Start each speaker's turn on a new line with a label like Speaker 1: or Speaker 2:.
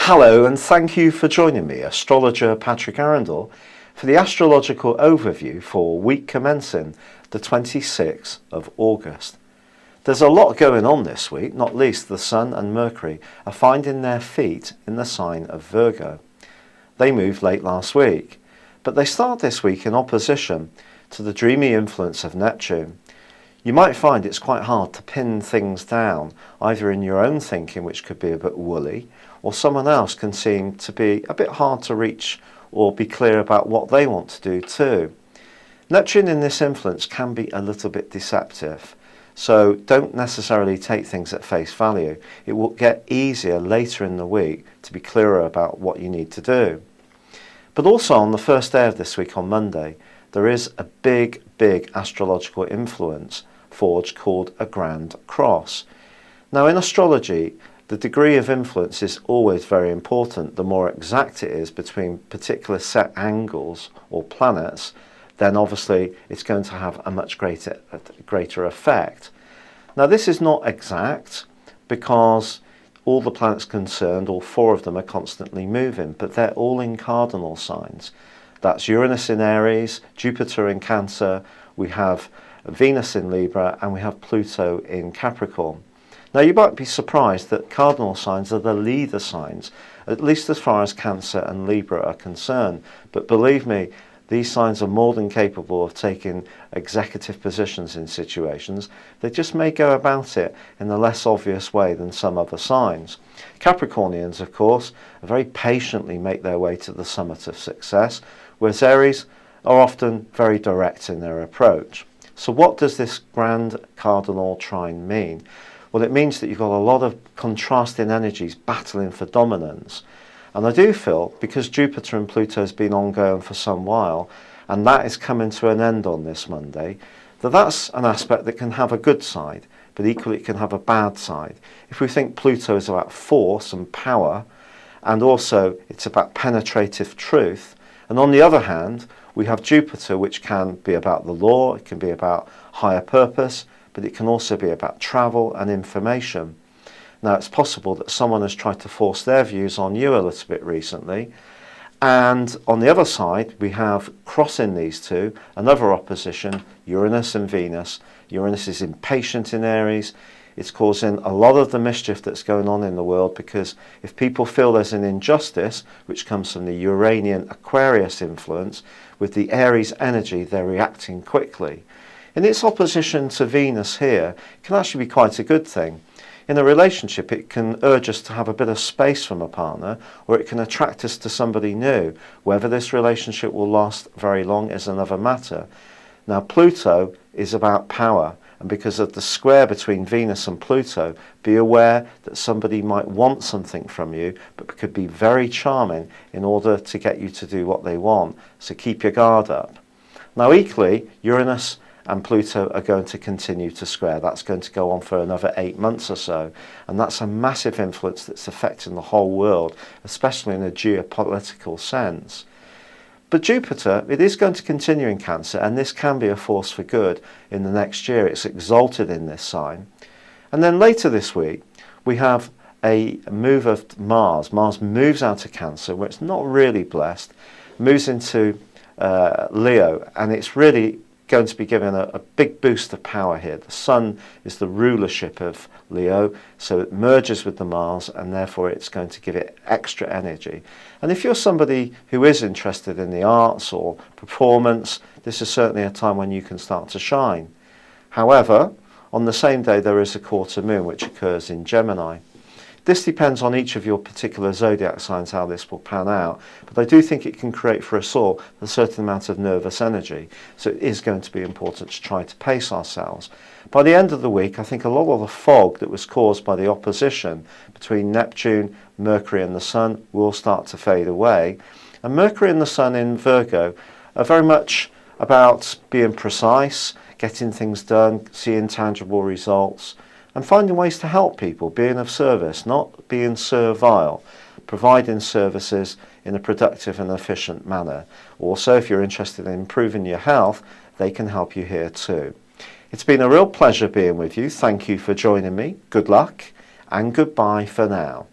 Speaker 1: Hello and thank you for joining me, astrologer Patrick Arundell, for the astrological overview for week commencing the 26th of August. There's a lot going on this week, not least the Sun and Mercury are finding their feet in the sign of Virgo. They moved late last week, but they start this week in opposition to the dreamy influence of Neptune. You might find it's quite hard to pin things down, either in your own thinking, which could be a bit woolly, or someone else can seem to be a bit hard to reach or be clear about what they want to do too. Neptune in this influence can be a little bit deceptive, so don't necessarily take things at face value. It will get easier later in the week to be clearer about what you need to do. But also on the first day of this week, on Monday, there is a big astrological influence forged called a Grand Cross. Now in astrology, the degree of influence is always very important. The more exact it is between particular set angles or planets, then obviously it's going to have a much greater effect. Now this is not exact because all the planets concerned, all four of them, are constantly moving, but they're all in cardinal signs. That's Uranus in Aries, Jupiter in Cancer, we have Venus in Libra, and we have Pluto in Capricorn. Now you might be surprised that cardinal signs are the leader signs, at least as far as Cancer and Libra are concerned. But believe me, these signs are more than capable of taking executive positions in situations. They just may go about it in a less obvious way than some other signs. Capricornians, of course, very patiently make their way to the summit of success, whereas Aries are often very direct in their approach. So what does this grand cardinal trine mean? Well, it means that you've got a lot of contrasting energies battling for dominance. And I do feel, because Jupiter and Pluto has been ongoing for some while, and that is coming to an end on this Monday, that's an aspect that can have a good side, but equally it can have a bad side. If we think Pluto is about force and power, and also it's about penetrative truth, and on the other hand, we have Jupiter, which can be about the law, it can be about higher purpose, but it can also be about travel and information. Now it's possible that someone has tried to force their views on you a little bit recently, and on the other side we have crossing these two another opposition, Uranus and Venus. Uranus is impatient in Aries. It's causing a lot of the mischief that's going on in the world, because if people feel there's an injustice, which comes from the Uranian Aquarius influence, with the Aries energy they're reacting quickly. In its opposition to Venus here, it can actually be quite a good thing. In a relationship, it can urge us to have a bit of space from a partner, or it can attract us to somebody new. Whether this relationship will last very long is another matter. Now, Pluto is about power, and because of the square between Venus and Pluto, be aware that somebody might want something from you, but could be very charming in order to get you to do what they want. So keep your guard up. Now, equally, Uranus and Pluto are going to continue to square. That's going to go on for another 8 months or so, and that's a massive influence that's affecting the whole world, especially in a geopolitical sense. But Jupiter, it is going to continue in Cancer, and this can be a force for good in the next year. It's exalted in this sign. And then later this week, we have a move of Mars. Mars moves out of Cancer, where it's not really blessed, moves into Leo, and it's really going to be given a big boost of power here. The Sun is the rulership of Leo, so it merges with the Mars, and therefore it's going to give it extra energy. And if you're somebody who is interested in the arts or performance, this is certainly a time when you can start to shine. However, on the same day there is a quarter moon which occurs in Gemini. This depends on each of your particular zodiac signs how this will pan out, but I do think it can create for us all a certain amount of nervous energy, so it is going to be important to try to pace ourselves. By the end of the week, I think a lot of the fog that was caused by the opposition between Neptune, Mercury and the Sun will start to fade away, and Mercury and the Sun in Virgo are very much about being precise, getting things done, seeing tangible results, and finding ways to help people, being of service, not being servile, providing services in a productive and efficient manner. Also, if you're interested in improving your health, they can help you here too. It's been a real pleasure being with you. Thank you for joining me. Good luck and goodbye for now.